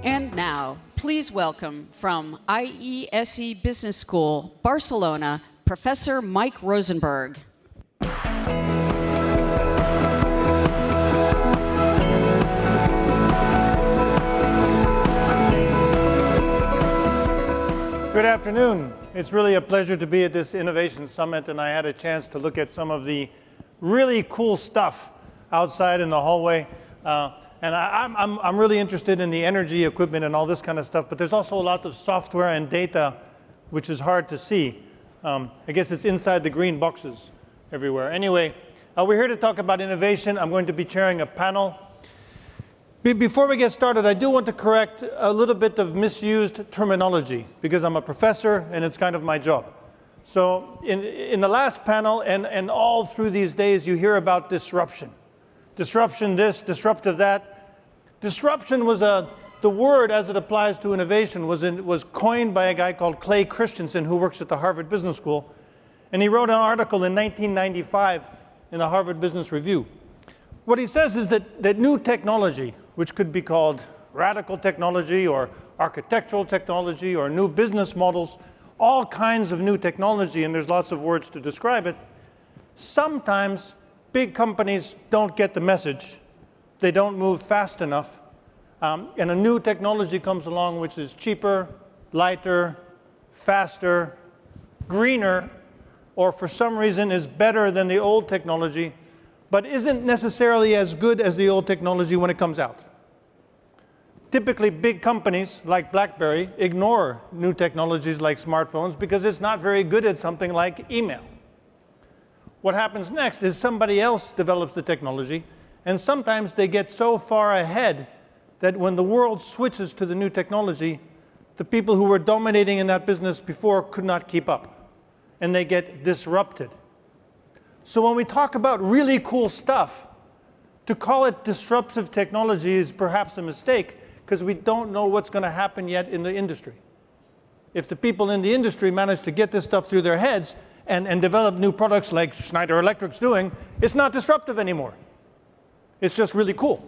And now, please welcome from IESE Business School, Barcelona, Professor Mike Rosenberg. Good afternoon. It's really a pleasure to be at this Innovation Summit, and I had a chance to look at some of the really cool stuff outside in the hallway. And I'm really interested in the energy equipment and all this kind of stuff, but there's also a lot of software and data which is hard to see. I guess it's inside the green boxes everywhere. Anyway, we're here to talk about innovation. I'm going to be chairing a panel. Before we get started, I do want to correct a little bit of misused terminology, because I'm a professor and it's kind of my job. So in the last panel and all through these days, you hear about disruption. Disruption this, disruptive that. Disruption was the word as it applies to innovation was coined by a guy called Clay Christensen, who works at the Harvard Business School. And he wrote an article in 1995 in the Harvard Business Review. What he says is that new technology, which could be called radical technology or architectural technology or new business models, all kinds of new technology, and there's lots of words to describe it, sometimes big companies don't get the message. They don't move fast enough. And a new technology comes along which is cheaper, lighter, faster, greener, or for some reason is better than the old technology, but isn't necessarily as good as the old technology when it comes out. Typically, big companies like BlackBerry ignore new technologies like smartphones because it's not very good at something like email. What happens next is somebody else develops the technology, and sometimes they get so far ahead that when the world switches to the new technology, the people who were dominating in that business before could not keep up, and they get disrupted. So when we talk about really cool stuff, to call it disruptive technology is perhaps a mistake, because we don't know what's going to happen yet in the industry. If the people in the industry manage to get this stuff through their heads and develop new products like Schneider Electric's doing, it's not disruptive anymore. It's just really cool.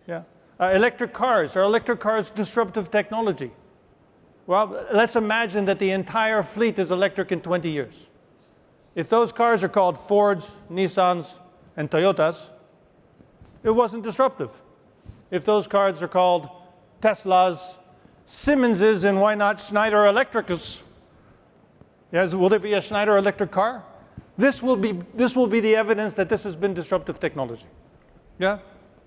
Yeah. Electric cars. Are electric cars disruptive technology? Well, let's imagine that the entire fleet is electric in 20 years. If those cars are called Fords, Nissans, and Toyotas, it wasn't disruptive. If those cars are called Teslas, Siemenses, and why not Schneider Electric's? Yes, will there be a Schneider Electric car? This will be the evidence that this has been disruptive technology. Yeah?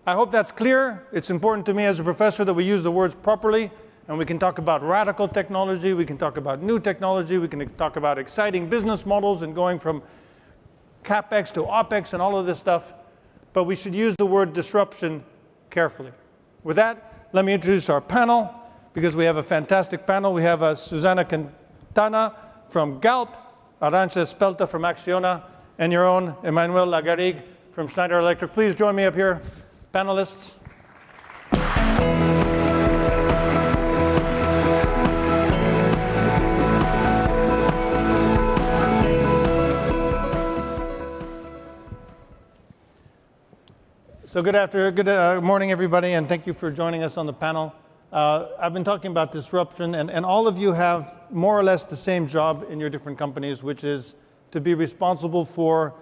I hope that's clear. It's important to me as a professor that we use the words properly, and we can talk about radical technology, we can talk about new technology, we can talk about exciting business models and going from CapEx to OpEx and all of this stuff, but we should use the word disruption carefully. With that, let me introduce our panel, because we have a fantastic panel. We have Susana Quintana from Galp, Arantza Ezpeleta from Acciona, and your own Emmanuel Lagarrigue from Schneider Electric. Please join me up here, panelists. So good morning, everybody, and thank you for joining us on the panel. I've been talking about disruption, and all of you have more or less the same job in your different companies, which is to be responsible for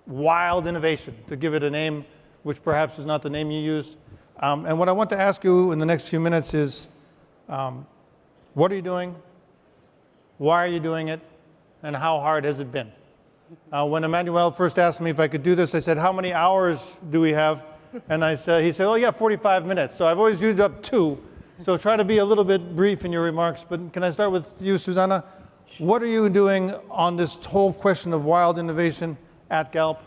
wild innovation, to give it a name which perhaps is not the name you use. And what I want to ask you in the next few minutes is, what are you doing? Why are you doing it? And how hard has it been? When Emmanuel first asked me if I could do this, I said, how many hours do we have? And he said, oh yeah, 45 minutes. So I've always used up 2. So try to be a little bit brief in your remarks. But can I start with you, Susana? What are you doing on this whole question of wild innovation at Galp?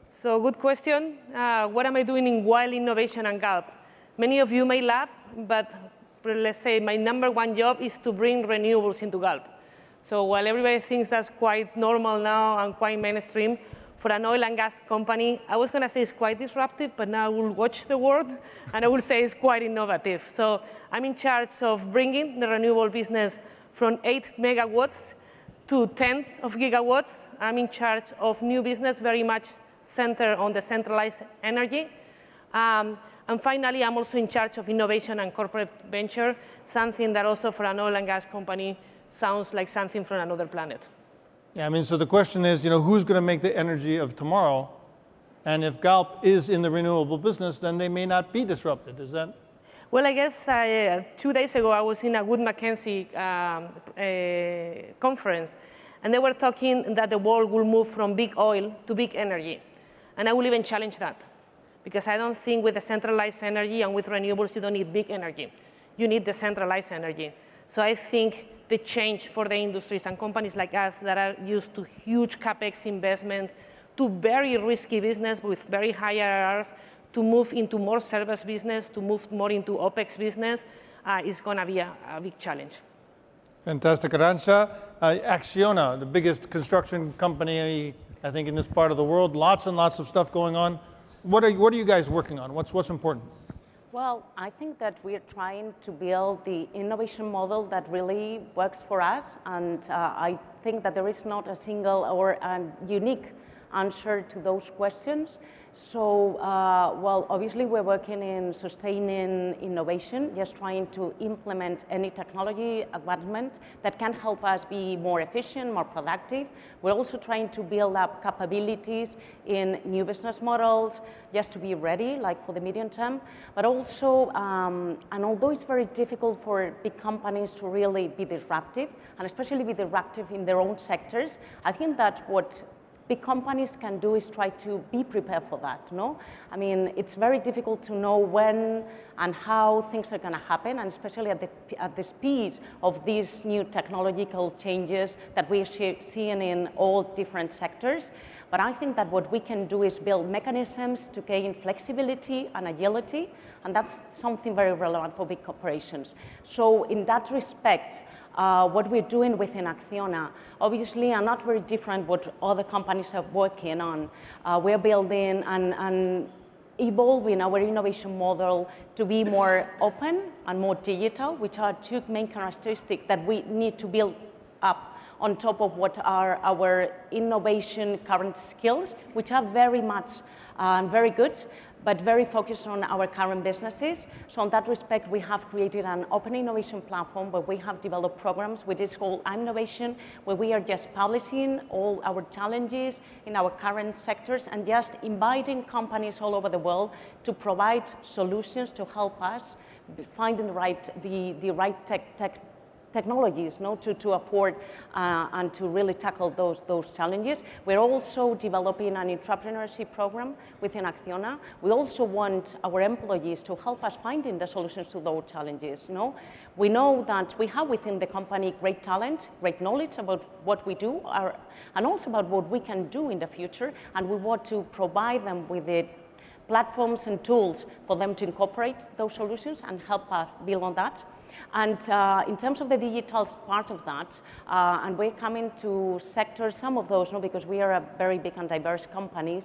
So good question. What am I doing in wild innovation at Galp? Many of you may laugh, but let's say my #1 job is to bring renewables into Galp. So while everybody thinks that's quite normal now and quite mainstream, for an oil and gas company, I was going to say it's quite disruptive, but now I will watch the word, and I will say it's quite innovative. So I'm in charge of bringing the renewable business from 8 megawatts to tens of gigawatts. I'm in charge of new business, very much centered on decentralized energy. And And finally, I'm also in charge of innovation and corporate venture, something that also for an oil and gas company sounds like something from another planet. Yeah, I mean, so the question is, who's going to make the energy of tomorrow? And if Galp is in the renewable business, then they may not be disrupted. Is that? Well, I guess 2 days ago, I was in a Wood Mackenzie conference, and they were talking that the world will move from big oil to big energy. And I will even challenge that, because I don't think with decentralized energy and with renewables, you don't need big energy. You need decentralized energy. So I think the change for the industries and companies like us that are used to huge CapEx investments, to very risky business with very high IRRs, to move into more service business, to move more into OpEx business, is going to be a big challenge. Fantastic, Arantza. Acciona, the biggest construction company, I think, in this part of the world. Lots and lots of stuff going on. What are you guys working on? What's important? Well, I think that we're trying to build the innovation model that really works for us, and I think that there is not a single or a unique answer to those questions. So, well, obviously we're working in sustaining innovation, just trying to implement any technology advancement that can help us be more efficient, more productive. We're also trying to build up capabilities in new business models, just to be ready, like for the medium term. But also, and although it's very difficult for big companies to really be disruptive, and especially be disruptive in their own sectors, I think that what big companies can do is try to be prepared for that, no? I mean, it's very difficult to know when and how things are going to happen, and especially at the speed of these new technological changes that we're seeing in all different sectors. But I think that what we can do is build mechanisms to gain flexibility and agility, and that's something very relevant for big corporations. So in that respect, what we're doing within Acciona, obviously, are not very different what other companies are working on. We're building and evolving our innovation model to be more open and more digital, which are two main characteristics that we need to build up on top of what are our innovation current skills, which are very much very good, but very focused on our current businesses. So in that respect, we have created an open innovation platform where we have developed programs with this whole innovation, where we are just publishing all our challenges in our current sectors and just inviting companies all over the world to provide solutions to help us finding the right technologies, no, to afford and to really tackle those challenges. We're also developing an entrepreneurship program within Acciona. We also want our employees to help us finding the solutions to those challenges. No? We know that we have within the company great talent, great knowledge about what we do, and also about what we can do in the future, and we want to provide them with the platforms and tools for them to incorporate those solutions and help us build on that. And in terms of the digital part of that, and we're coming to sectors, some of those, no, because we are a very big and diverse companies,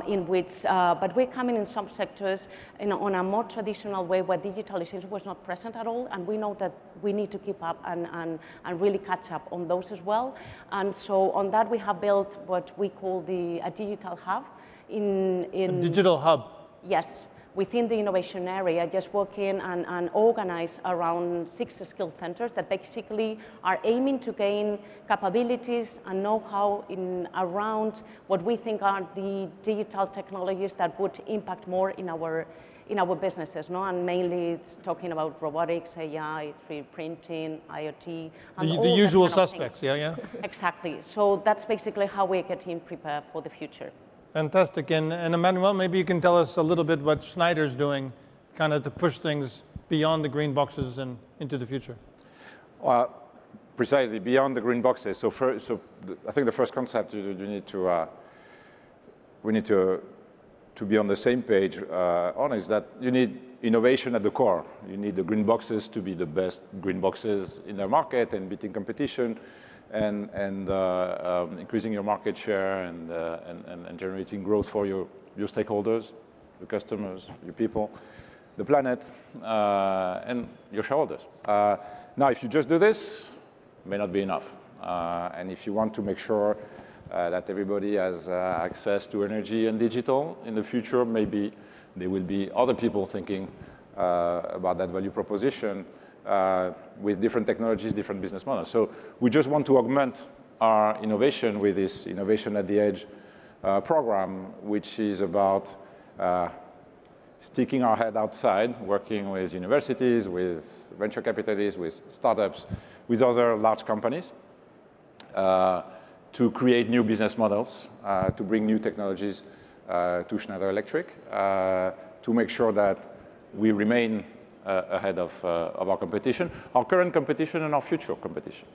in which, but we're coming in some sectors on a more traditional way where digitalization was not present at all, and we know that we need to keep up and really catch up on those as well. And so on that, we have built what we call a digital hub. A digital hub? Yes. Within the innovation area, just working and organize around 6 skill centers that basically are aiming to gain capabilities and know-how around what we think are the digital technologies that would impact more in our businesses, no? And mainly it's talking about robotics, AI, 3D printing, IoT, and the usual suspects, yeah. Exactly. So that's basically how we're getting prepared for the future. Fantastic. And Emmanuel, maybe you can tell us a little bit what Schneider's doing kind of to push things beyond the green boxes and into the future. Well, precisely, beyond the green boxes. So I think the first concept we need to be on the same page on is that you need innovation at the core. You need the green boxes to be the best green boxes in the market and beating competition. And increasing your market share and generating growth for your stakeholders, your customers, your people, the planet, and your shareholders. Now, if you just do this, it may not be enough. And if you want to make sure that everybody has access to energy and digital in the future, maybe there will be other people thinking about that value proposition with different technologies, different business models. So we just want to augment our innovation with this Innovation at the Edge program, which is about sticking our head outside, working with universities, with venture capitalists, with startups, with other large companies to create new business models, to bring new technologies to Schneider Electric, to make sure that we remain ahead of our competition, our current competition and our future competition.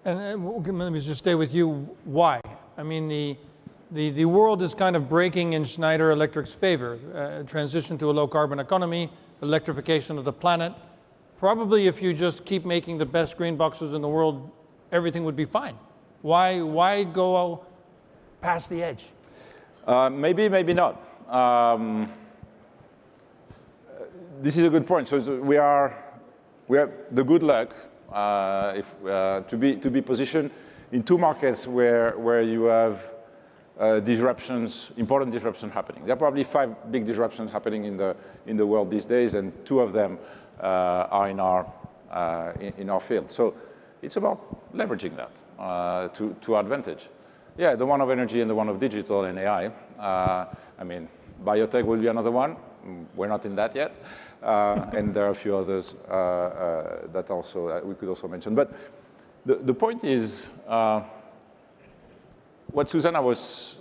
And let me just stay with you. Why? I mean, the world is kind of breaking in Schneider Electric's favor. Transition to a low-carbon economy, electrification of the planet. Probably if you just keep making the best green boxes in the world, everything would be fine. Why go past the edge? Maybe, maybe not. This is a good point. So we have the good luck to be positioned in two markets where you have disruptions, important disruptions happening. There are probably 5 big disruptions happening in the world these days, and 2 of them are in our field. So it's about leveraging that to our advantage. Yeah, the one of energy and the one of digital and AI. I mean, biotech will be another one. We're not in that yet. And there are a few others that also we could also mention. But the point is, what Susana was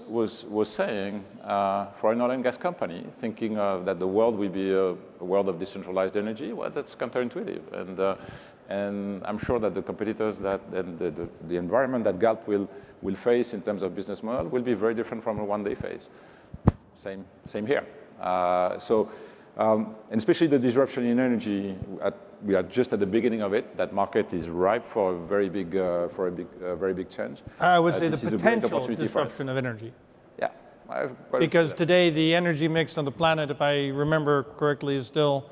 saying, for an oil and gas company, thinking that the world will be a world of decentralized energy, well, that's counterintuitive. And I'm sure that the competitors and the environment that Galp will face in terms of business model will be very different from the one they face. Same here. And especially the disruption in energy, we are just at the beginning of it. That market is ripe for a very big change. I would say the potential disruption of energy. Yeah. Because today the energy mix on the planet, if I remember correctly, is still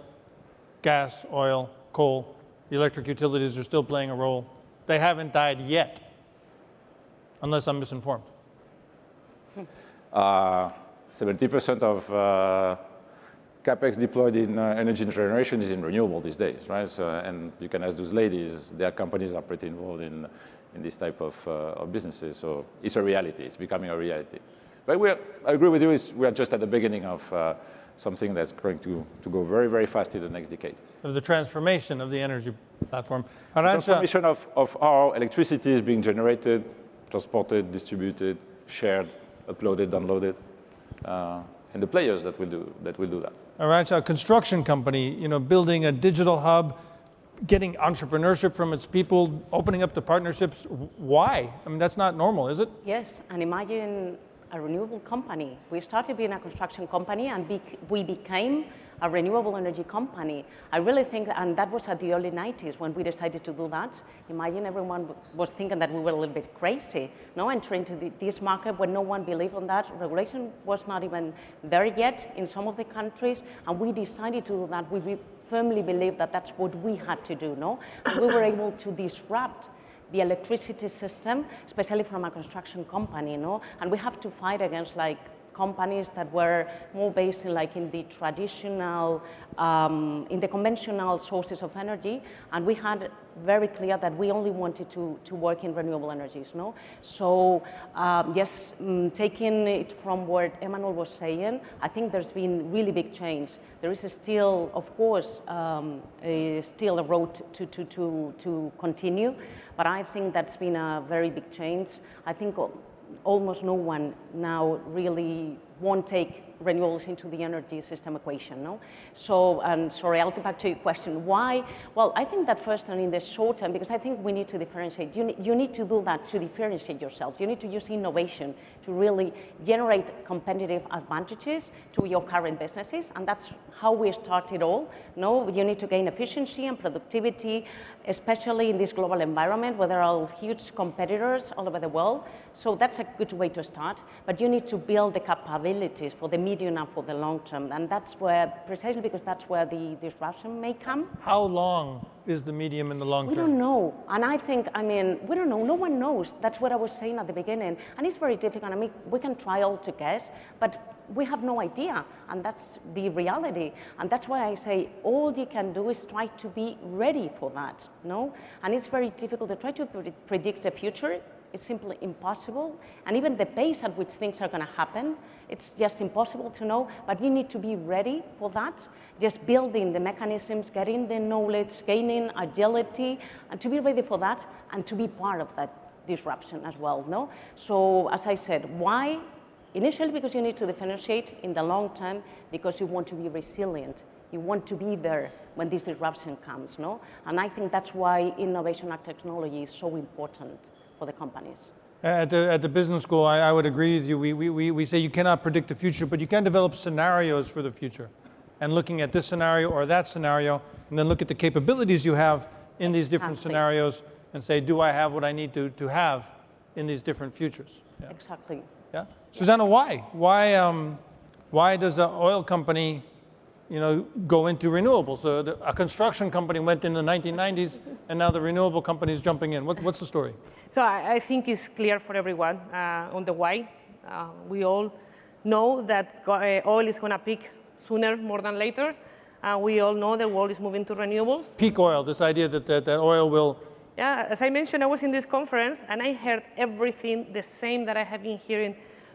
gas, oil, coal. The electric utilities are still playing a role. They haven't died yet, unless I'm misinformed. 70% of capex deployed in energy generation is in renewable these days, right? So, and you can ask those ladies; their companies are pretty involved in this type of businesses. So it's a reality; it's becoming a reality. But I agree with you. We are just at the beginning of something that's going to go very, very fast in the next decade. Of the transformation of the energy platform. The transformation of how electricity is being generated, transported, distributed, shared, uploaded, downloaded, and the players that will do that. Arantza, a construction company, building a digital hub, getting entrepreneurship from its people, opening up the partnerships. Why? I mean, that's not normal, is it? Yes, and imagine a renewable company. We started being a construction company, and we became a renewable energy company. I really think, and that was at the early 90s when we decided to do that. Imagine everyone was thinking that we were a little bit crazy, entering into this market when no one believed on that. Regulation was not even there yet in some of the countries, and we decided to do that. We firmly believe that that's what we had to do, And we were able to disrupt the electricity system, especially from a construction company, And we have to fight against companies that were more based in the traditional, in the conventional sources of energy, and we had very clear that we only wanted to work in renewable energies, So yes, taking it from what Emmanuel was saying, I think there's been really big change. There is still, of course, still a road to continue, but I think that's been a very big change. I think almost no one now really won't take renewables into the energy system equation, So, and sorry, I'll get back to your question. Why? Well, I think that first and in the short term, because I think we need to differentiate. You need to do that to differentiate yourselves. You need to use innovation to really generate competitive advantages to your current businesses, and that's how we start it all. You need to gain efficiency and productivity, especially in this global environment where there are huge competitors all over the world. So that's a good way to start, but you need to build the capabilities for the medium and for the long term, and that's where, precisely because that's where the disruption may come. How long is the medium and the long term? We don't know, and we don't know, no one knows. That's what I was saying at the beginning, and it's very difficult. We can try all to guess, but we have no idea, and that's the reality. And that's why I say all you can do is try to be ready for that, no? And it's very difficult to try to predict the future. It's simply impossible. And even the pace at which things are going to happen, it's just impossible to know. But you need to be ready for that, just building the mechanisms, getting the knowledge, gaining agility, and to be ready for that, and to be part of that disruption as well, no? So as I said, why? Initially because you need to differentiate, in the long term because you want to be resilient. You want to be there when this disruption comes, no? And I think that's why innovation and technology is so important for the companies. At the business school, I would agree with you. We say you cannot predict the future, but you can develop scenarios for the future. And looking at this scenario or that scenario, and then look at the capabilities you have in these different scenarios and say, do I have what I need to have in these different futures? Yeah. Exactly. Yeah. Susana, why? Why does an oil company, go into renewables? A construction company went in the 1990s, and now the renewable company is jumping in. What's the story? So I think it's clear for everyone on the why. We all know that oil is going to peak sooner more than later. We all know the world is moving to renewables. Peak oil, this idea that oil will... Yeah, as I mentioned, I was in this conference, and I heard everything the same that I have been hearing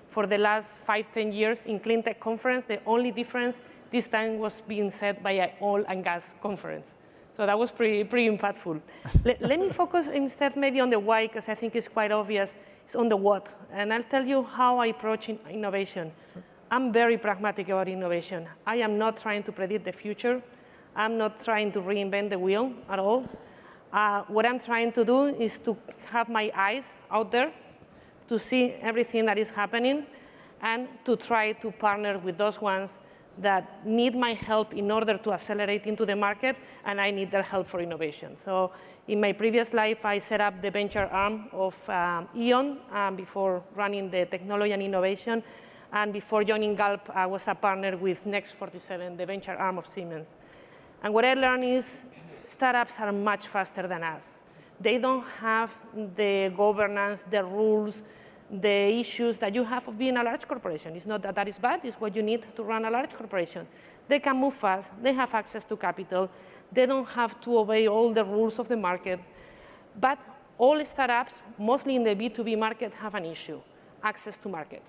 for the last 5-10 years in clean tech conference. The only difference this time was being said by an oil and gas conference. So that was pretty impactful. Let me focus instead maybe on the why, because I think it's quite obvious. It's on the what. And I'll tell you how I approach innovation. Sure. I'm very pragmatic about innovation. I am not trying to predict the future. I'm not trying to reinvent the wheel at all. What I'm trying to do is to have my eyes out there to see everything that is happening and to try to partner with those ones that need my help in order to accelerate into the market, and I need their help for innovation. So in my previous life, I set up the venture arm of E.ON before running the technology and innovation. And before joining Galp, I was a partner with Next 47, the venture arm of Siemens. And what I learned is startups are much faster than us. They don't have the governance, the rules, the issues that you have of being a large corporation. It's not that that is bad, it's what you need to run a large corporation. They can move fast, they have access to capital, they don't have to obey all the rules of the market. But all startups, mostly in the B2B market, have an issue, access to market.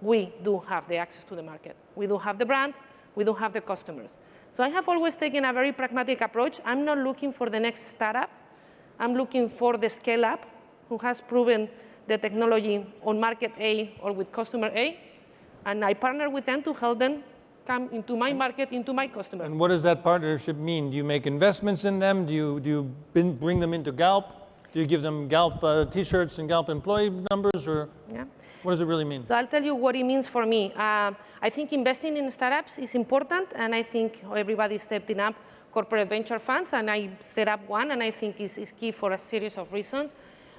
We do have the access to the market. We do have the brand, we do have the customers. So I have always taken a very pragmatic approach. I'm not looking for the next startup. I'm looking for the scale-up who has proven the technology on market A or with customer A, and I partner with them to help them come into my market, into my customer. And what does that partnership mean? Do you make investments in them? Do you bring them into Galp? Do you give them Galp T-shirts and Galp employee numbers, or what does it really mean? So I'll tell you what it means for me. I think investing in startups is important, and I think everybody's stepping up corporate venture funds, and I set up one, and I think is key for a series of reasons.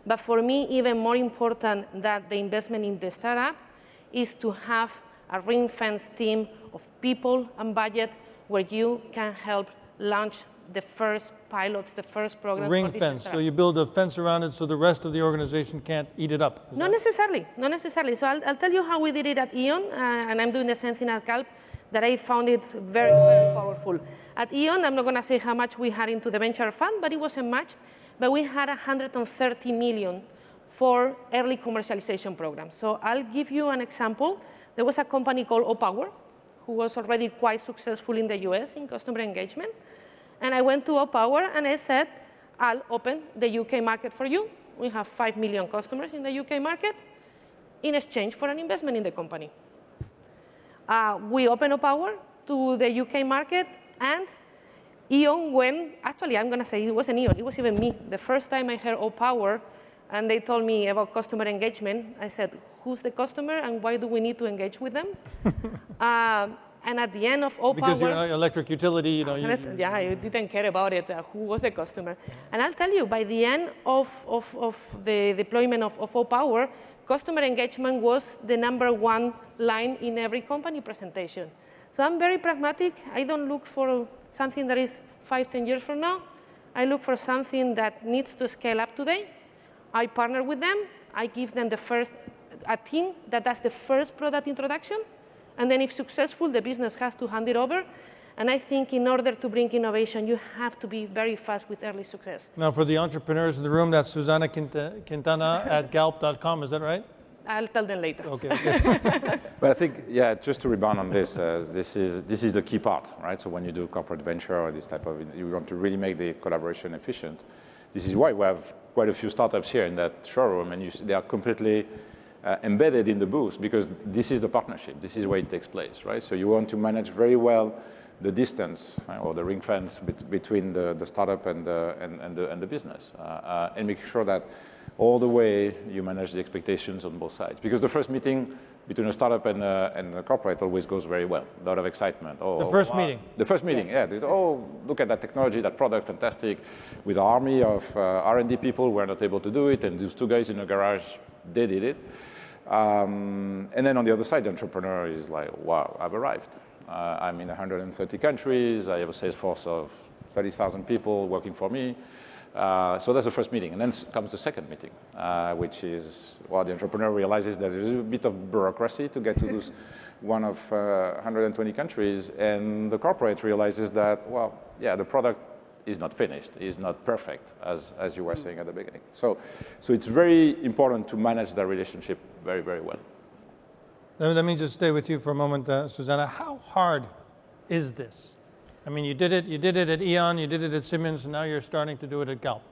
But for me, even more important than the investment in the startup is to have a ring-fenced team of people and budget where you can help launch the first pilots, the first programs. Ring-fence, so you build a fence around it so the rest of the organization can't eat it up. Not necessarily, not necessarily. So I'll tell you how we did it at E.ON, and I'm doing the same thing at Galp, that I found it very, very powerful. At E.ON, I'm not going to say how much we had into the venture fund, but it wasn't much. But we had 130 million for early commercialization programs. So I'll give you an example. There was a company called O-Power, who was already quite successful in the US in customer engagement. And I went to O-Power and I said, I'll open the UK market for you. We have 5 million customers in the UK market in exchange for an investment in the company. We opened O-Power to the UK market, and E.ON went, actually I'm going to say it wasn't E.ON, it was even me. The first time I heard O-Power and they told me about customer engagement, I said, who's the customer and why do we need to engage with them? And at the end of O-Power... Because you're an electric utility, you know. Yeah, I didn't care about it, who was the customer. And I'll tell you, by the end of the deployment of O-Power, customer engagement was the #1 line in every company presentation. So I'm very pragmatic. I don't look for something that is 5-10 years from now. I look for something that needs to scale up today. I partner with them. I give them a team that does the first product introduction, And then if successful, the business has to hand it over. And I think in order to bring innovation, you have to be very fast with early success. Now, for the entrepreneurs in the room, that's Susana Quintana at galp.com, is that right? I'll tell them later. Okay. But I think, yeah, just to rebound on this, this is the key part, right? So when you do corporate venture or this type of, you want to really make the collaboration efficient. This is why we have quite a few startups here in that showroom, and they are completely embedded in the booth, because this is the partnership. This is where it takes place, right? So you want to manage very well the distance or the ring fence between the startup and the business, and make sure that all the way you manage the expectations on both sides. Because the first meeting between a startup and a corporate always goes very well. A lot of excitement. Oh, the first meeting. The first meeting, yes. Yeah. Oh, look at that technology, that product, fantastic. With an army of R&D people, we're not able to do it, and those two guys in a garage, they did it. And then on the other side, the entrepreneur is like, wow, I've arrived. I'm in 130 countries. I have a sales force of 30,000 people working for me. So that's the first meeting. And then comes the second meeting, which is, well, the entrepreneur realizes that there's a bit of bureaucracy to get to this one of 120 countries. And the corporate realizes that, well, yeah, the product is not finished, is not perfect, as you were saying at the beginning. So it's very important to manage that relationship very, very well. Let me just stay with you for a moment, Susana. How hard is this? I mean, you did it at E.ON, you did it at Siemens, and now you're starting to do it at Galp.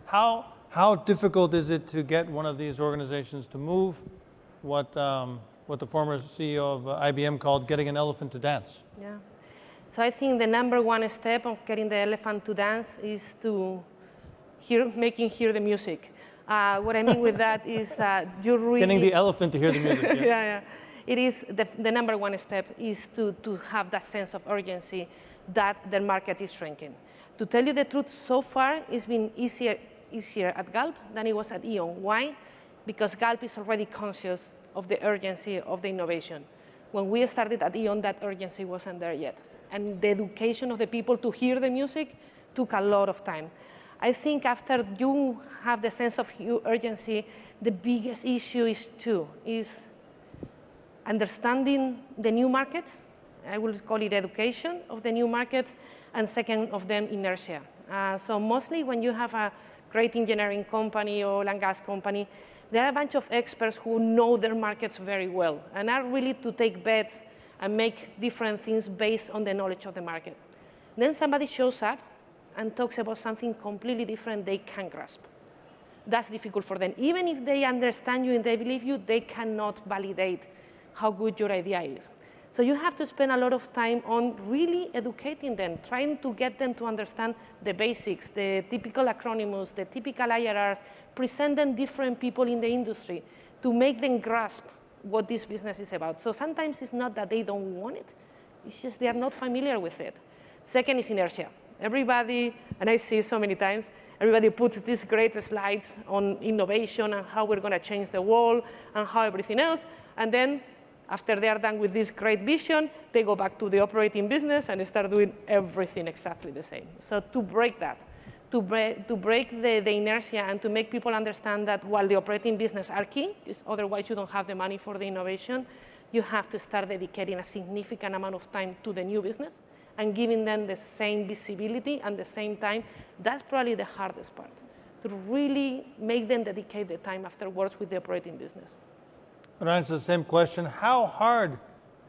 How difficult is it to get one of these organizations to move what the former CEO of IBM called getting an elephant to dance? Yeah. So I think the number one step of getting the elephant to dance is to making hear the music. What I mean with that is you really... Getting the elephant to hear the music. Yeah. Yeah. It is the number one step is to have that sense of urgency that the market is shrinking. To tell you the truth, so far it's been easier at Galp than it was at E.ON. Why? Because Galp is already conscious of the urgency of the innovation. When we started at E.ON, that urgency wasn't there yet. And the education of the people to hear the music took a lot of time. I think after you have the sense of urgency, the biggest issue is understanding the new markets. I will call it education of the new markets, and second of them, inertia. So mostly when you have a great engineering company or oil and gas company, there are a bunch of experts who know their markets very well and are willing to take bets and make different things based on the knowledge of the market. Then somebody shows up and talks about something completely different they can't grasp. That's difficult for them. Even if they understand you and they believe you, they cannot validate how good your idea is. So you have to spend a lot of time on really educating them, trying to get them to understand the basics, the typical acronyms, the typical IRRs, present them different people in the industry to make them grasp what this business is about. So sometimes it's not that they don't want it, it's just they are not familiar with it. Second is inertia. Everybody, and I see so many times, everybody puts these great slides on innovation and how we're going to change the world and how everything else, and then after they are done with this great vision, they go back to the operating business and start doing everything exactly the same. So to break that, to break the inertia and to make people understand that while the operating business are key, because otherwise you don't have the money for the innovation, you have to start dedicating a significant amount of time to the new business and giving them the same visibility and the same time. That's probably the hardest part, to really make them dedicate the time afterwards with the operating business. Arantza, the same question. How hard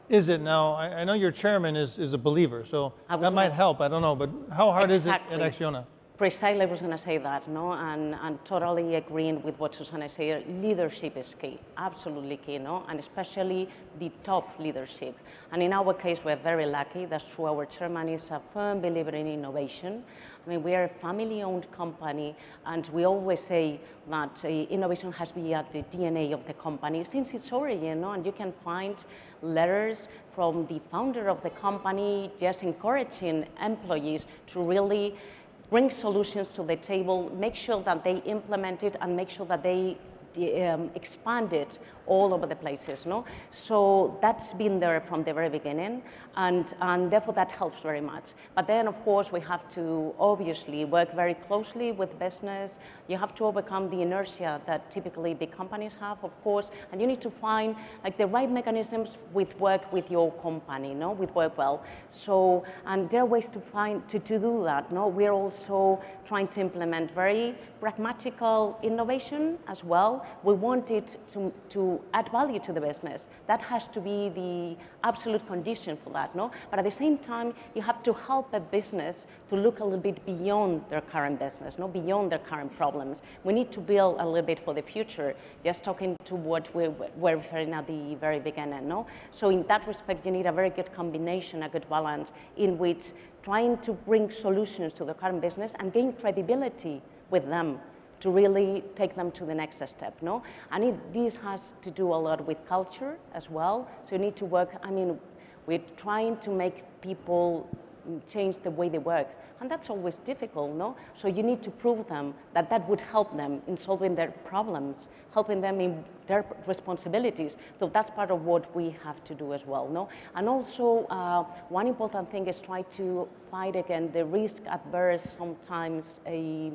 is it now? I know your chairman is a believer, so that might help. I don't know, but how hard is it at Acciona? Precisely, I was going to say that, no, and totally agreeing with what Susana said. Leadership is key, absolutely key, no, and especially the top leadership. And in our case, we're very lucky. That's true. Our chairman is a firm believer in innovation. I mean, we are a family-owned company, and we always say that innovation has been at the DNA of the company since its origin, no? And you can find letters from the founder of the company just encouraging employees to really bring solutions to the table, make sure that they implement it, and make sure that they expanded all over the places, no? So that's been there from the very beginning, and therefore that helps very much. But then, of course, we have to obviously work very closely with business. You have to overcome the inertia that typically big companies have, of course, and you need to find like the right mechanisms with work with your company, no, with work well. So, and there are ways to do that, no? We're also trying to implement very pragmatical innovation as well. We want it to add value to the business. That has to be the absolute condition for that, no? But at the same time, you have to help a business to look a little bit beyond their current business, no, beyond their current problems. We need to build a little bit for the future, just talking to what we were referring at the very beginning, no? So in that respect, you need a very good combination, a good balance, in which trying to bring solutions to the current business and gain credibility with them to really take them to the next step, no? And this has to do a lot with culture as well. So you need to work, I mean, we're trying to make people change the way they work. And that's always difficult, no? So you need to prove them that that would help them in solving their problems, helping them in their responsibilities. So that's part of what we have to do as well, no? And also, one important thing is try to fight against the risk-averse, sometimes a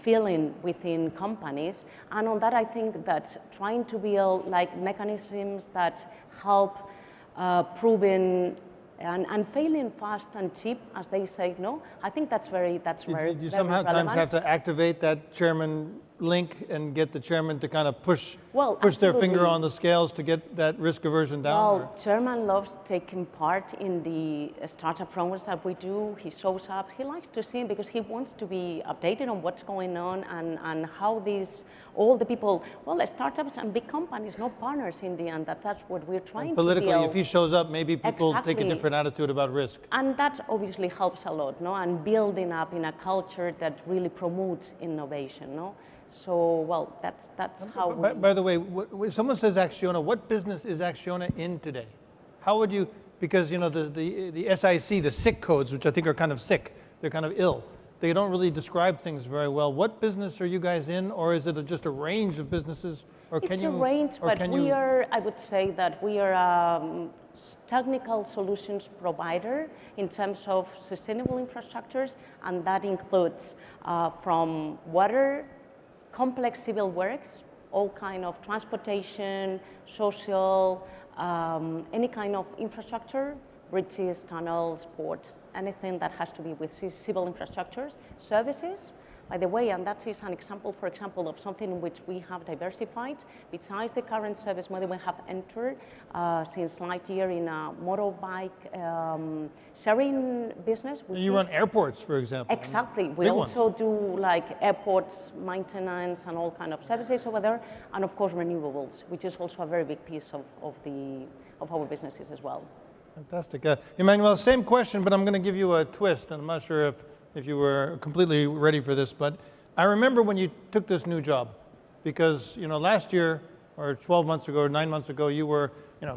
feeling within companies. And on that, I think that trying to build like mechanisms that help proving and failing fast and cheap, as they say, no, I think that's very You sometimes have to activate that chairman link and get the chairman to kind of push their finger on the scales to get that risk aversion down? Well, chairman loves taking part in the startup programs that we do. He shows up. He likes to see it because he wants to be updated on what's going on and how all the people, well, startups and big companies, no partners in the end. That's what we're trying to do. Politically, if he shows up, maybe people take a different attitude about risk. And that obviously helps a lot, no? And building up in a culture that really promotes innovation, no? So, well, that's how. By the way, when someone says Acciona, what business is Acciona in today? How would you? Because you know the SIC, the SIC codes, which I think are kind of sick, they're kind of ill. They don't really describe things very well. What business are you guys in, or is it just a range of businesses, or it's a range, but we are. I would say that we are a technical solutions provider in terms of sustainable infrastructures, and that includes from water, complex civil works, all kind of transportation, social, any kind of infrastructure, bridges, tunnels, ports, anything that has to be with civil infrastructures, services. By the way, and that is an example, for example, of something in which we have diversified. Besides the current service model, we have entered since last year in a motorbike sharing business. You run airports, for example. Exactly. We also do like airports maintenance and all kind of services over there, and of course renewables, which is also a very big piece of our businesses as well. Fantastic. Emmanuel, same question, but I'm going to give you a twist. I'm not sure if you were completely ready for this, but I remember when you took this new job, because you know last year or 12 months ago or 9 months ago you were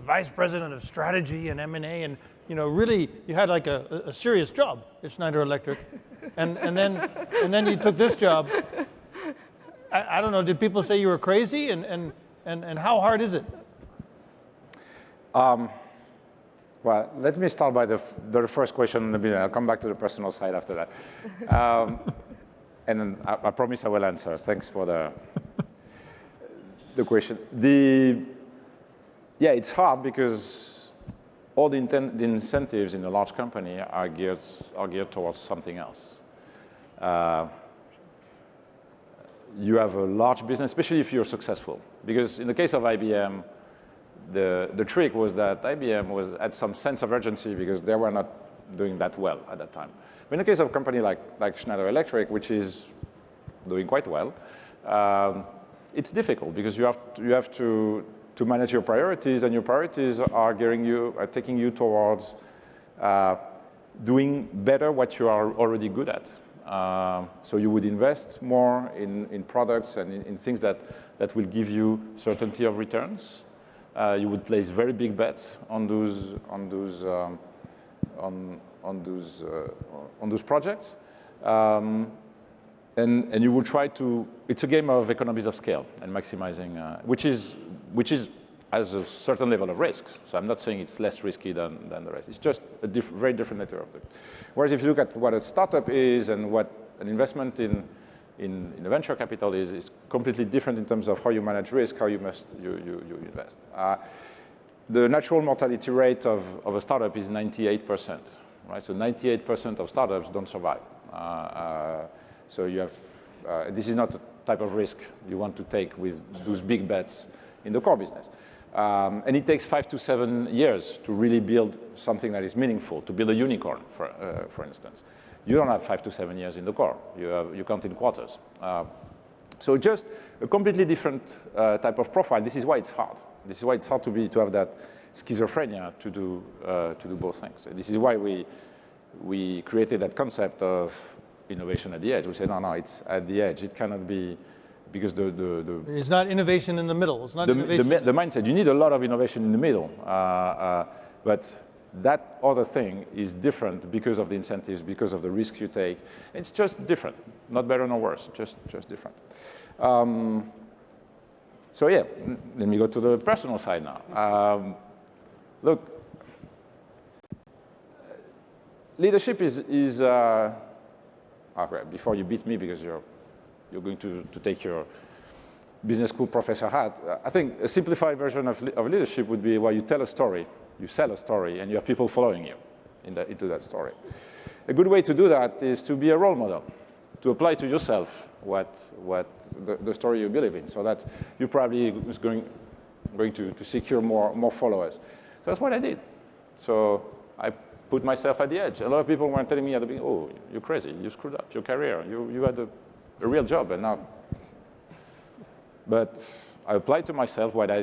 vice president of strategy and M&A, and really you had like a serious job at Schneider Electric, and then you took this job. I don't know. Did people say you were crazy, and how hard is it? Well, let me start by the first question in a minute. I'll come back to the personal side after that. And then I promise I will answer. Thanks for the question. Yeah, it's hard because all the incentives in a large company are geared towards something else. You have a large business, especially if you're successful. Because in the case of IBM, the trick was that IBM had some sense of urgency because they were not doing that well at that time. But in the case of a company like Schneider Electric, which is doing quite well, it's difficult because you have to manage your priorities, and your priorities are taking you towards doing better what you are already good at. So you would invest more in products and in things that will give you certainty of returns. You would place very big bets on those projects, And you will try to, it's a game of economies of scale and maximizing, which has a certain level of risk. So I'm not saying it's less risky than the rest. It's just a very different nature of it. Whereas if you look at what a startup is and what an investment in the venture capital is completely different in terms of how you manage risk, how you invest. The natural mortality rate of a startup is 98%, right? So 98% of startups don't survive. So you have, this is not the type of risk you want to take with those big bets in the core business. And it takes 5 to 7 years to really build something that is meaningful, to build a unicorn, for instance. You don't have 5 to 7 years in the core. You count in quarters. So just a completely different type of profile. This is why it's hard. This is why it's hard to have that schizophrenia to do both things. And this is why we created that concept of innovation at the edge. We said, no, it's at the edge. It cannot be, because it's not innovation in the middle. It's not innovation. The mindset, you need a lot of innovation in the middle. But that other thing is different because of the incentives, because of the risks you take. It's just different, not better nor worse, just different. So yeah, let me go to the personal side now. Look, leadership is okay, before you beat me because you're going to take your business school professor hat, I think a simplified version of leadership would be where you tell a story, you sell a story, and you have people following you into that story. A good way to do that is to be a role model, to apply to yourself what the story you believe in, so that you probably is going to secure more followers. So that's what I did. So I put myself at the edge. A lot of people were telling me at the beginning, oh, you're crazy, you screwed up your career, you had a real job, and now. But I applied to myself what I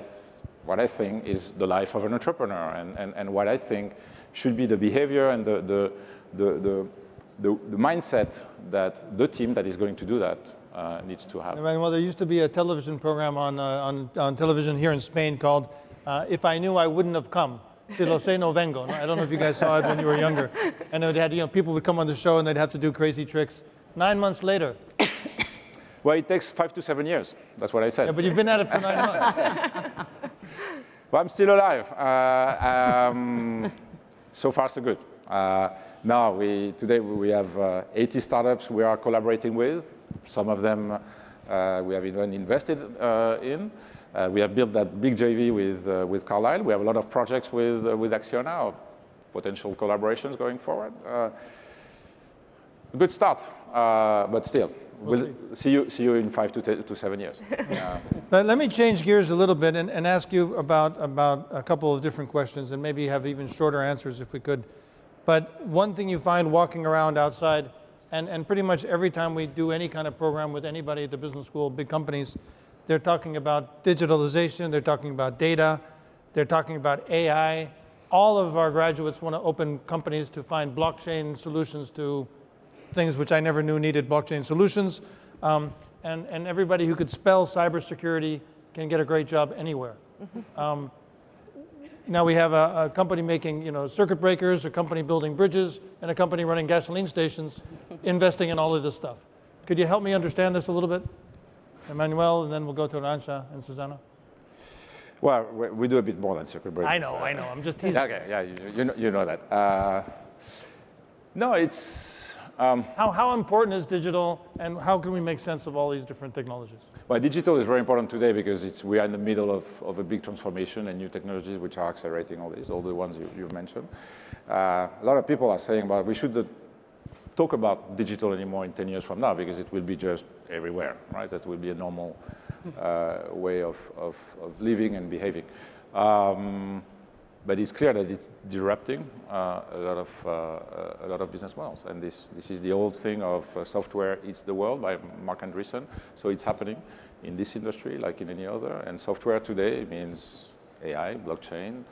think is the life of an entrepreneur, and what I think should be the behavior and the mindset that the team that is going to do that needs to have. Well, there used to be a television program on television here in Spain called If I Knew I Wouldn't Have Come. Si lo sé, no vengo. I don't know if you guys saw it when you were younger. And it had, people would come on the show and they'd have to do crazy tricks. 9 months later. Well, it takes 5 to 7 years. That's what I said. Yeah, but you've been at it for 9 months. Well, I'm still alive. So far, so good. Now, today we have 80 startups we are collaborating with. Some of them we have even invested in. We have built that big JV with Carlyle. We have a lot of projects with Acciona, or potential collaborations going forward. Good start, but still, we'll see you in 5 to 7 years. But let me change gears a little bit and ask you about a couple of different questions, and maybe have even shorter answers if we could. But one thing you find walking around outside, and pretty much every time we do any kind of program with anybody at the business school, big companies, they're talking about digitalization, they're talking about data, they're talking about AI. All of our graduates want to open companies to find blockchain solutions to things which I never knew needed blockchain solutions. And everybody who could spell cybersecurity can get a great job anywhere. Now we have a company making circuit breakers, a company building bridges, and a company running gasoline stations, investing in all of this stuff. Could you help me understand this a little bit? Emmanuel, and then we'll go to Arantza and Susana. Well, we do a bit more than circuit breakers. I know. I'm just teasing. Okay, yeah, you know that. No, it's... How important is digital, and how can we make sense of all these different technologies? Well, digital is very important today because we are in the middle of a big transformation and new technologies which are accelerating all the ones you've mentioned. A lot of people are saying, well, we shouldn't talk about digital anymore in 10 years from now because it will be just everywhere, right? That will be a normal way of living and behaving. But it's clear that it's disrupting a lot of business models, and this is the old thing of software eats the world by Mark Andreessen. So it's happening in this industry like in any other. And software today means AI, blockchain,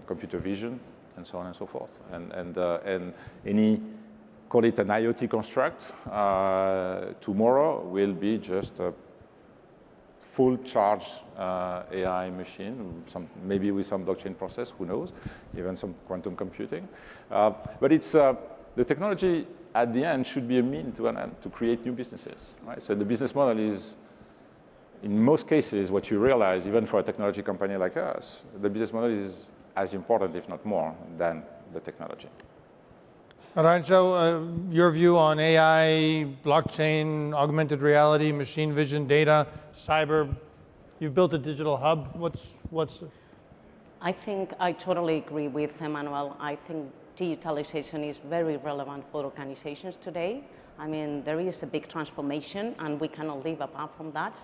computer vision, and so on and so forth. And any, call it an IoT construct, tomorrow will be just a full charge AI machine, maybe with some blockchain process, who knows, even some quantum computing. But it's the technology at the end should be a means to an end to create new businesses, right? So the business model is, in most cases, what you realize, even for a technology company like us, the business model is as important, if not more, than the technology. Arantza, your view on AI, blockchain, augmented reality, machine vision, data, cyber. You've built a digital hub. What's I think I totally agree with Emmanuel. I think digitalization is very relevant for organizations today. I mean, there is a big transformation, and we cannot live apart from that.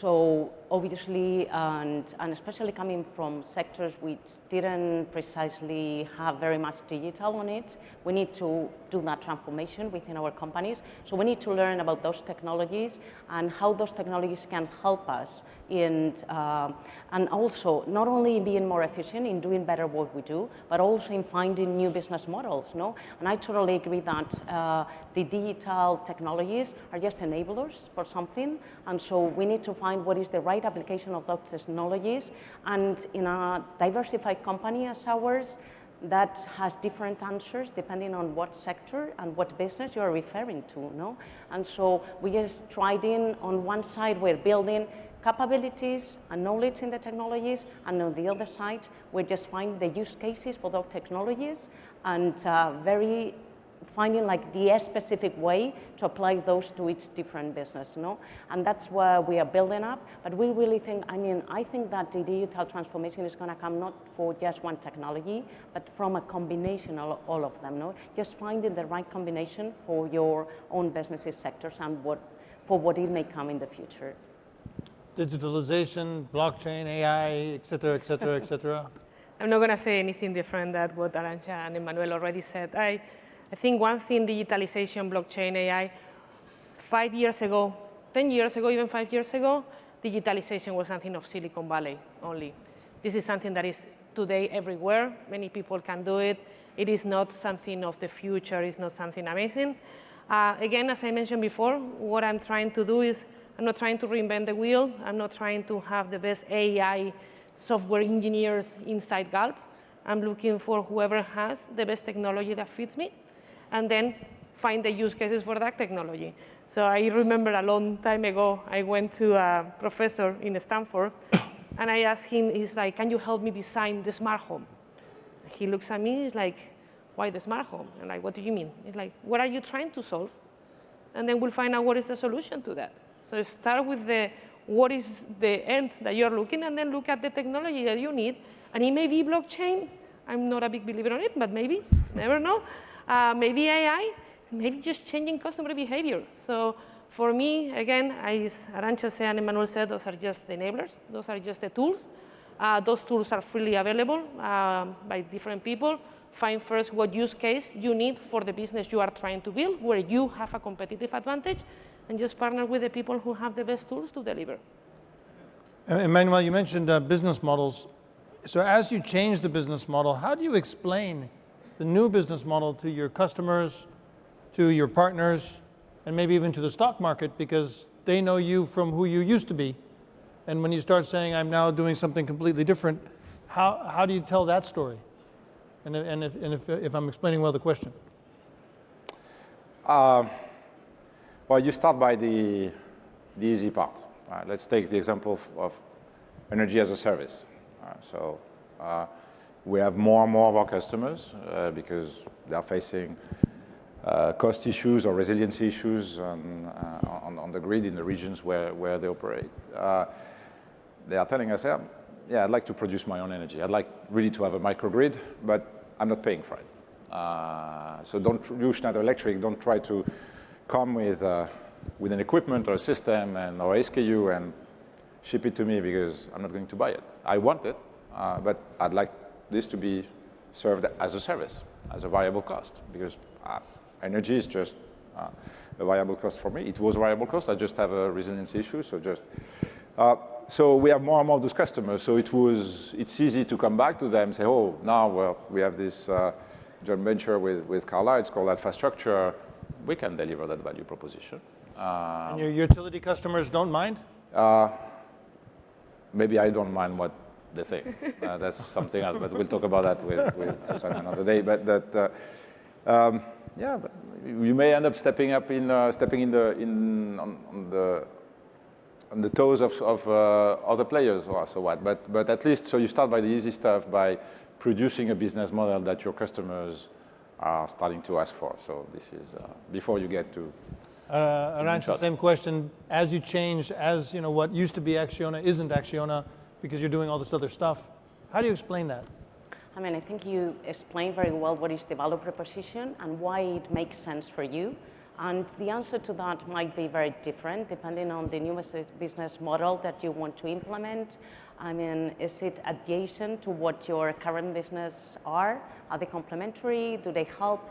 So obviously, and especially coming from sectors which didn't precisely have very much digital on it, we need to do that transformation within our companies. So we need to learn about those technologies and how those technologies can help us in, and also not only in being more efficient in doing better what we do, but also in finding new business models, no? And I totally agree that the digital technologies are just enablers for something, and so we need to find what is the right application of those technologies. And in a diversified company as ours, that has different answers depending on what sector and what business you're referring to, no? And so we just tried in, on one side, we're building capabilities and knowledge in the technologies, and on the other side, we just find the use cases for those technologies and finding like the specific way to apply those to each different business, no? And that's where we are building up. But we really think, I think that the digital transformation is going to come not for just one technology, but from a combination of all of them, no? Just finding the right combination for your own businesses sectors and for what it may come in the future. digitalization, blockchain, AI, et cetera, et cetera, et cetera? I'm not going to say anything different than what Arantza and Emmanuel already said. I think one thing, digitalization, blockchain, AI, 5 years ago, 10 years ago, even 5 years ago, digitalization was something of Silicon Valley only. This is something that is today everywhere. Many people can do it. It is not something of the future. It's not something amazing. Again, as I mentioned before, what I'm trying to do is I'm not trying to reinvent the wheel. I'm not trying to have the best AI software engineers inside Galp. I'm looking for whoever has the best technology that fits me, and then find the use cases for that technology. So I remember a long time ago, I went to a professor in Stanford, and I asked him, he's like, can you help me design the smart home? He looks at me, he's like, why the smart home? And like, what do you mean? He's like, what are you trying to solve? And then we'll find out what is the solution to that. So start with what is the end that you're looking, and then look at the technology that you need. And it may be blockchain. I'm not a big believer on it, but maybe, never know. Maybe AI, maybe just changing customer behavior. So for me, again, as Arantza said and Emmanuel said, those are just the enablers. Those are just the tools. Those tools are freely available by different people. Find first what use case you need for the business you are trying to build, where you have a competitive advantage, and just partner with the people who have the best tools to deliver. Emmanuel, you mentioned business models. So as you change the business model, how do you explain the new business model to your customers, to your partners, and maybe even to the stock market, because they know you from who you used to be? And when you start saying, I'm now doing something completely different, how do you tell that story? And if I'm explaining well the question. Well, you start by the easy part. Let's take the example of energy as a service. So we have more and more of our customers because they are facing cost issues or resiliency issues on the grid in the regions where they operate. They are telling us, yeah, I'd like to produce my own energy. I'd like really to have a microgrid, but I'm not paying for it. So don't use Schneider Electric. Don't try to come with an equipment or a system or SKU and ship it to me, because I'm not going to buy it. I want it, but I'd like this to be served as a service, as a variable cost, because energy is just a variable cost for me. It was a variable cost. I just have a resiliency issue. So we have more and more of those customers. So it's easy to come back to them and say, oh, now we have this joint venture with Carlyle. It's called Alpha Structure. We can deliver that value proposition. And your utility customers don't mind? Maybe I don't mind what they think. That's something else, but we'll talk about that with Susana another day. But Yeah, but you may end up stepping in on the toes of other players, or so what. But at least, so you start by the easy stuff, by producing a business model that your customers are starting to ask for. So this is before you get to. Arantza, same question. As you change, as you know, what used to be Acciona isn't Acciona because you're doing all this other stuff. How do you explain that? I mean, I think you explained very well what is the value proposition and why it makes sense for you. And the answer to that might be very different depending on the new business model that you want to implement. I mean, is it adjacent to what your current business are? Are they complementary? Do they help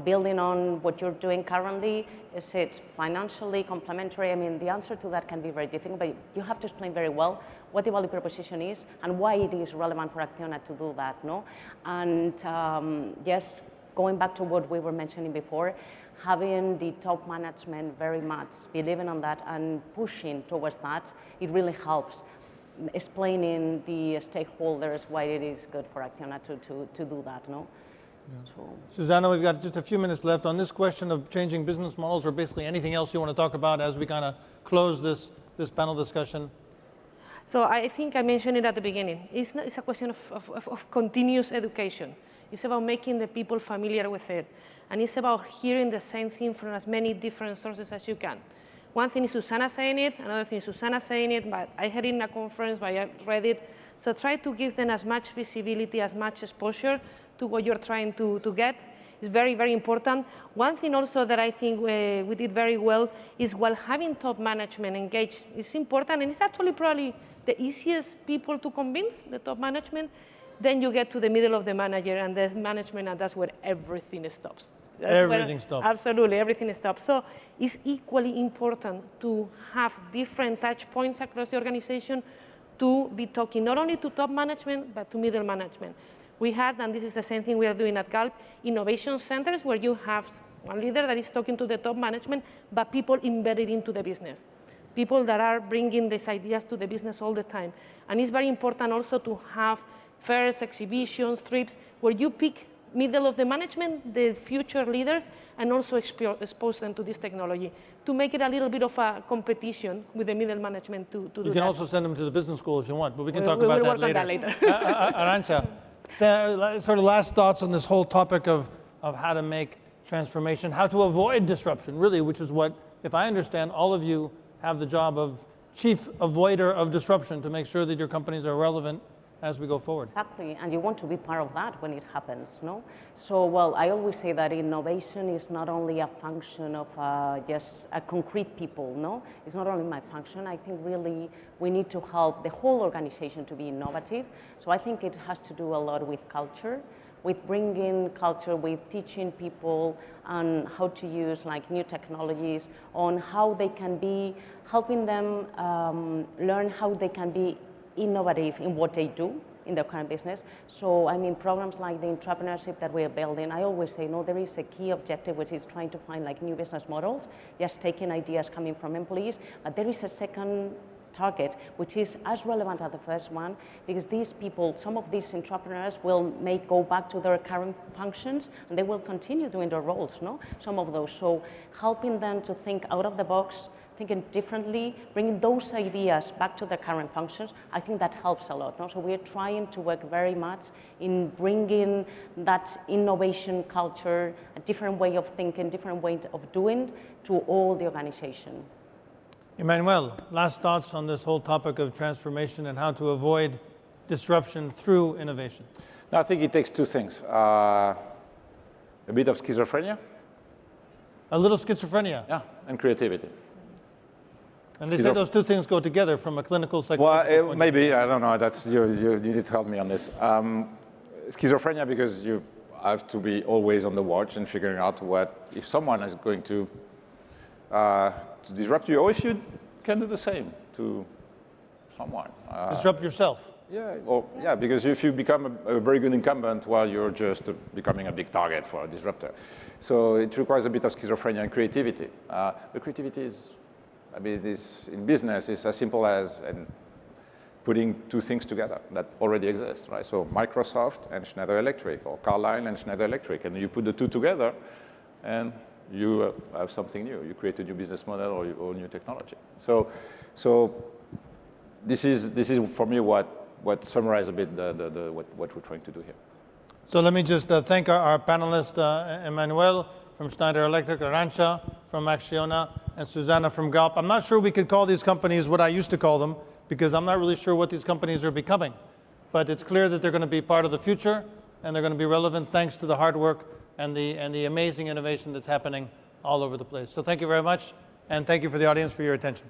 building on what you're doing currently? Is it financially complementary? I mean, the answer to that can be very different, but you have to explain very well what the value proposition is and why it is relevant for Acciona to do that, no? And yes, going back to what we were mentioning before, having the top management very much believing on that and pushing towards that, it really helps explaining the stakeholders why it is good for Acciona to do that, no? Yeah. So. Susana, we've got just a few minutes left on this question of changing business models, or basically anything else you want to talk about as we kind of close this panel discussion. So I think I mentioned it at the beginning. It's a question of continuous education. It's about making the people familiar with it. And it's about hearing the same thing from as many different sources as you can. One thing is Susana saying it, another thing is Susana saying it, but I heard it in a conference, but I read it. So try to give them as much visibility, as much exposure to what you're trying to get. It's very, very important. One thing also that I think we did very well is while having top management engaged, it's important, and it's actually probably the easiest people to convince, the top management. Then you get to the middle of the manager and the management, and that's where everything stops. Everything stops. Absolutely, everything stops. So it's equally important to have different touch points across the organization to be talking not only to top management, but to middle management. We had, and this is the same thing we are doing at Galp, innovation centers where you have one leader that is talking to the top management, but people embedded into the business. People that are bringing these ideas to the business all the time. And it's very important also to have fairs, exhibitions, trips, where you pick middle of the management, the future leaders, and also expose them to this technology to make it a little bit of a competition with the middle management to do that. You can also send them to the business school if you want, but we can talk about that later. Arantza, sort of last thoughts on this whole topic of how to make transformation, how to avoid disruption, really, which is what, if I understand, all of you have the job of chief avoider of disruption to make sure that your companies are relevant as we go forward. Exactly, and you want to be part of that when it happens, no? So, well, I always say that innovation is not only a function of just a concrete people, no? It's not only my function. I think really we need to help the whole organization to be innovative. So I think it has to do a lot with culture, with bringing culture, with teaching people on how to use like new technologies, on how they can be, helping them learn how they can be innovative in what they do in their current business. So, I mean, programs like the entrepreneurship that we are building, I always say, no, there is a key objective, which is trying to find like new business models, just taking ideas coming from employees, but there is a second target, which is as relevant as the first one, because these people, some of these entrepreneurs will go back to their current functions, and they will continue doing their roles, no? Some of those, so helping them to think out of the box, thinking differently, bringing those ideas back to their current functions, I think that helps a lot. No? So we're trying to work very much in bringing that innovation culture, a different way of thinking, different way of doing to all the organization. Emmanuel, last thoughts on this whole topic of transformation and how to avoid disruption through innovation. No, I think it takes two things. A bit of schizophrenia. A little schizophrenia. Yeah, and creativity. And they say those two things go together from a clinical psychological point. Well, maybe, I don't know, that's, you need to help me on this. Schizophrenia, because you have to be always on the watch and figuring out what, if someone is going to disrupt you, or if you can do the same to someone. Disrupt yourself. Yeah, or, yeah, because if you become a very good incumbent, well, you're just becoming a big target for a disruptor. So it requires a bit of schizophrenia and creativity. The creativity is, I mean, in business, it's as simple as putting two things together that already exist, right? So Microsoft and Schneider Electric, or Carlyle and Schneider Electric, and you put the two together, and you have something new. You create a new business model or new technology. So this is for me what summarizes a bit what we're trying to do here. So let me just thank our panelists, Emmanuel from Schneider Electric, Arantza from Acciona, and Susana from Galp. I'm not sure we could call these companies what I used to call them, because I'm not really sure what these companies are becoming. But it's clear that they're going to be part of the future, and they're going to be relevant thanks to the hard work and the amazing innovation that's happening all over the place. So thank you very much, and thank you for the audience for your attention.